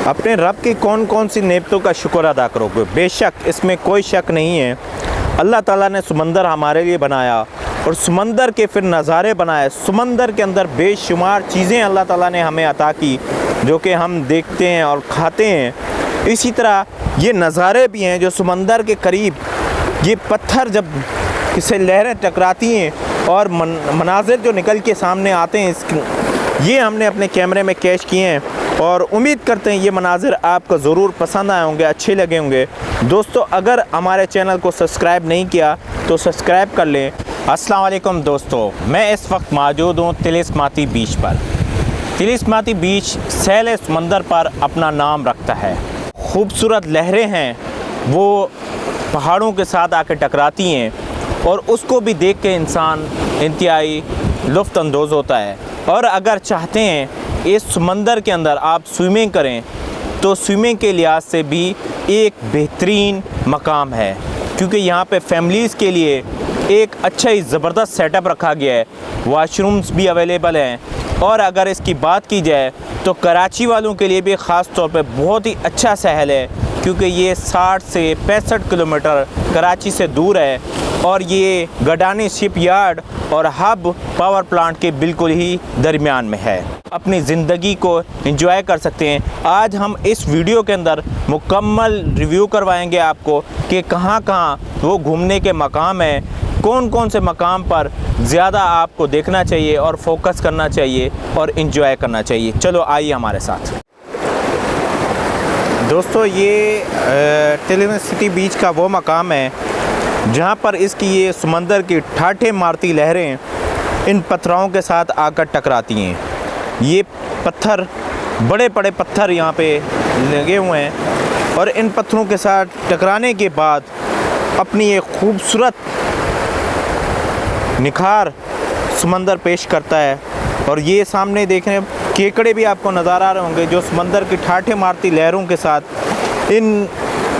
अपने रब की कौन कौन सी नेमतों का शुक्र अदा करोगे। बेशक इसमें कोई शक नहीं है, अल्लाह ताला ने समंदर हमारे लिए बनाया और समंदर के फिर नज़ारे बनाए। समंदर के अंदर बेशुमार चीज़ें अल्लाह ताला ने हमें अता की जो कि हम देखते हैं और खाते हैं। इसी तरह ये नज़ारे भी हैं जो समंदर के करीब, ये पत्थर जब किसी लहरें टकराती हैं और मनाज़िर जो निकल के सामने आते हैं, ये हमने अपने कैमरे में कैच किए हैं और उम्मीद करते हैं ये मनाज़िर आपको ज़रूर पसंद आए होंगे, अच्छे लगे होंगे। दोस्तों, अगर हमारे चैनल को सब्सक्राइब नहीं किया तो सब्सक्राइब कर लें। अस्सलाम वालेकुम दोस्तों, मैं इस वक्त मौजूद हूँ तिलिस्माती बीच पर। तिलिस्माती बीच सैल समंदर पर अपना नाम रखता है। खूबसूरत लहरें हैं वो पहाड़ों के साथ आके टकराती हैं और उसको भी देख के इंसान इंतहाई लुत्फ़ अंदोज़ होता है। और अगर चाहते हैं इस समंदर के अंदर आप स्विमिंग करें तो स्विमिंग के लिहाज से भी एक बेहतरीन मकाम है, क्योंकि यहाँ पे फैमिलीज़ के लिए एक अच्छा ही ज़बरदस्त सेटअप रखा गया है। वाशरूम्स भी अवेलेबल हैं और अगर इसकी बात की जाए तो कराची वालों के लिए भी ख़ास तौर पे बहुत ही अच्छा सहल है, क्योंकि ये 60 से 65 किलोमीटर कराची से दूर है और ये गडानी शिप यार्ड और हब पावर प्लांट के बिल्कुल ही दरमियान में है। अपनी ज़िंदगी को एंजॉय कर सकते हैं। आज हम इस वीडियो के अंदर मुकम्मल रिव्यू करवाएंगे आपको कि कहाँ कहाँ वो घूमने के मकाम हैं, कौन कौन से मकाम पर ज़्यादा आपको देखना चाहिए और फोकस करना चाहिए और एंजॉय करना चाहिए। चलो आइए हमारे साथ। दोस्तों, ये तिलिस्माती बीच का वो मकाम है जहाँ पर इसकी ये समंदर की ठाठे मारती लहरें इन पत्थरों के साथ आकर टकराती हैं। ये पत्थर, बड़े बड़े पत्थर यहाँ पे लगे हुए हैं और इन पत्थरों के साथ टकराने के बाद अपनी एक खूबसूरत निखार समंदर पेश करता है। और ये सामने देखें केकड़े भी आपको नज़र आ रहे होंगे जो समंदर की ठाठे मारती लहरों के साथ इन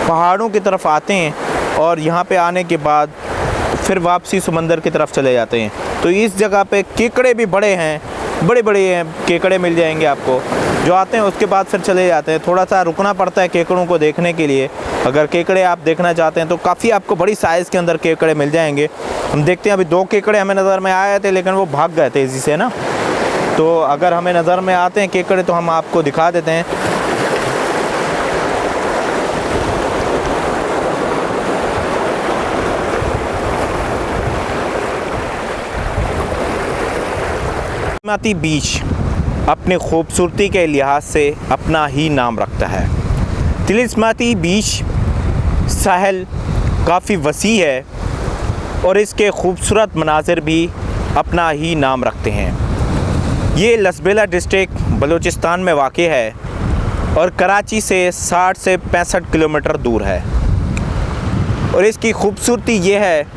पहाड़ों की तरफ आते हैं और यहाँ पे आने के बाद फिर वापसी समंदर की तरफ चले जाते हैं। तो इस जगह पे केकड़े भी बड़े हैं, बड़े बड़े हैं केकड़े मिल जाएंगे आपको जो आते हैं, उसके बाद फिर चले जाते हैं। थोड़ा सा रुकना पड़ता है केकड़ों को देखने के लिए। अगर केकड़े आप देखना चाहते हैं तो काफ़ी आपको बड़ी साइज़ के अंदर केकड़े मिल जाएंगे। हम देखते हैं, अभी 2 केकड़े हमें नज़र में आए थे लेकिन वो भाग गए तेज़ी से ना, तो अगर हमें नज़र में आते हैं केकड़े तो हम आपको दिखा देते हैं। तिलिस्माती बीच अपनी खूबसूरती के लिहाज से अपना ही नाम रखता है। तिलिस्माती बीच साहिल काफ़ी वसी है और इसके खूबसूरत मनाज़िर भी अपना ही नाम रखते हैं। ये लसबेला डिस्ट्रिक्ट बलूचिस्तान में वाक़ है और कराची से 60 से 65 किलोमीटर दूर है। और इसकी खूबसूरती ये है,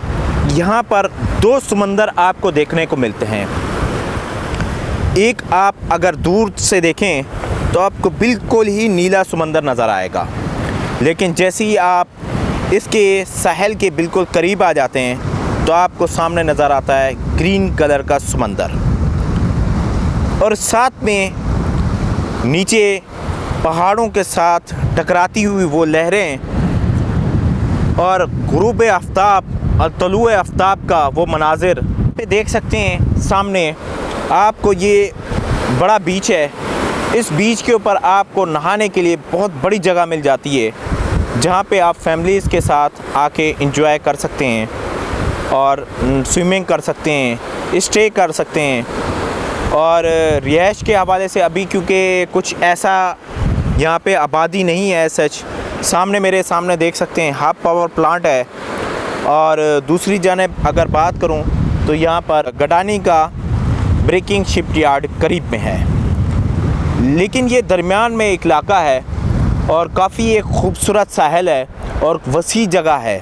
यहाँ पर 2 समंदर आपको देखने को मिलते हैं। एक आप अगर दूर से देखें तो आपको बिल्कुल ही नीला समंदर नज़र आएगा, लेकिन जैसे ही आप इसके साहिल के बिल्कुल करीब आ जाते हैं तो आपको सामने नज़र आता है ग्रीन कलर का समंदर और साथ में नीचे पहाड़ों के साथ टकराती हुई वो लहरें और गुरूब आफ्ताब और तलुए आफ्ताब का वो मनाज़िर पे देख सकते हैं। सामने आपको ये बड़ा बीच है। इस बीच के ऊपर आपको नहाने के लिए बहुत बड़ी जगह मिल जाती है जहाँ पे आप फैमिलीज़ के साथ आके एंजॉय कर सकते हैं और स्विमिंग कर सकते हैं, स्टे कर सकते हैं। और रिहाइश के हवाले से अभी क्योंकि कुछ ऐसा यहाँ पे आबादी नहीं है सच, सामने मेरे सामने देख सकते हैं हब पावर प्लांट है और दूसरी जानिब अगर बात करूँ तो यहाँ पर गडानी का ब्रेकिंग शिप यार्ड करीब में है, लेकिन ये दरमियान में एक इलाका है और काफ़ी एक खूबसूरत साहिल है और वसी जगह है।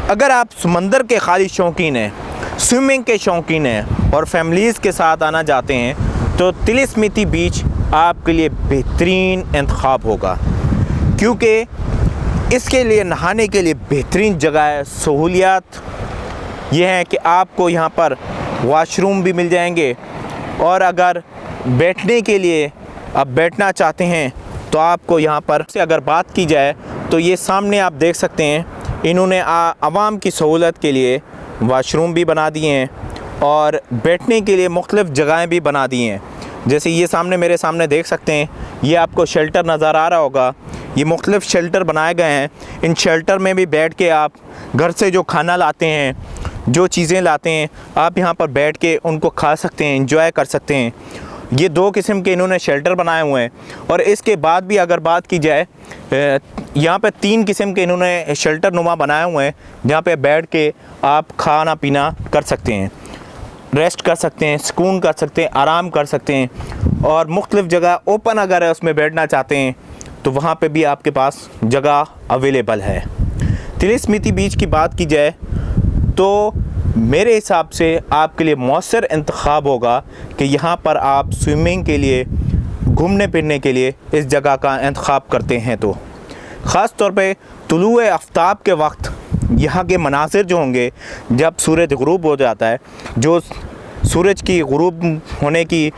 अगर आप समंदर के खाली शौकीन हैं, स्विमिंग के शौकीन हैं और फैमिलीज़ के साथ आना चाहते हैं तो तिलिस्माती बीच आपके लिए बेहतरीन इंतखाब होगा, क्योंकि इसके लिए नहाने के लिए बेहतरीन जगह है। सहूलियात ये हैं कि आपको यहाँ पर वॉशरूम भी मिल जाएंगे और अगर बैठने के लिए आप बैठना चाहते हैं तो आपको यहाँ पर से अगर बात की जाए तो ये सामने आप देख सकते हैं, इन्होंने आवाम की सहूलत के लिए वाशरूम भी बना दिए हैं और बैठने के लिए मुख्तलिफ़ जगहें भी बना दी हैं। जैसे ये सामने मेरे सामने देख सकते हैं, ये आपको शेल्टर नज़र आ रहा होगा। ये मुख्तलिफ़ शेल्टर बनाए गए हैं। इन शेल्टर में भी बैठ के आप घर से जो खाना लाते हैं, जो चीज़ें लाते हैं, आप यहाँ पर बैठ के उनको खा सकते हैं, इंजॉय कर सकते हैं। ये 2 किस्म के इन्होंने शेल्टर बनाए हुए हैं। और इसके बाद भी अगर बात की जाए, यहाँ पे 3 किस्म के इन्होंने शेल्टर नुमा बनाए हुए हैं, जहाँ पे बैठ के आप खाना पीना कर सकते हैं, रेस्ट कर सकते हैं, सुकून कर सकते हैं, आराम कर सकते हैं। और मुख्तलिफ़ जगह ओपन अगर उसमें बैठना चाहते हैं तो वहाँ पे भी आपके पास जगह अवेलेबल है। तिलिस्मती बीच की बात की जाए तो मेरे हिसाब से आपके लिए मौसर इंतखाब होगा कि यहाँ पर आप स्विमिंग के लिए, घूमने फिरने के लिए इस जगह का इंतखाब करते हैं तो ख़ास तौर पे तुलुए आफ्ताब के वक्त यहाँ के मनासिर जो होंगे, जब सूरज गुरूब हो जाता है, जो सूरज की गुरूब होने की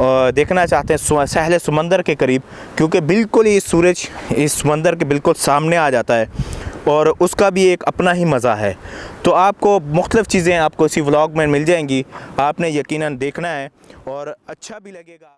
देखना चाहते हैं सहले समंदर के करीब, क्योंकि बिल्कुल ही सूरज इस समंदर के बिल्कुल सामने आ जाता है और उसका भी एक अपना ही मज़ा है। तो आपको मुख्तलिफ़ चीज़ें आपको इसी व्लॉग में मिल जाएंगी, आपने यकीनन देखना है और अच्छा भी लगेगा।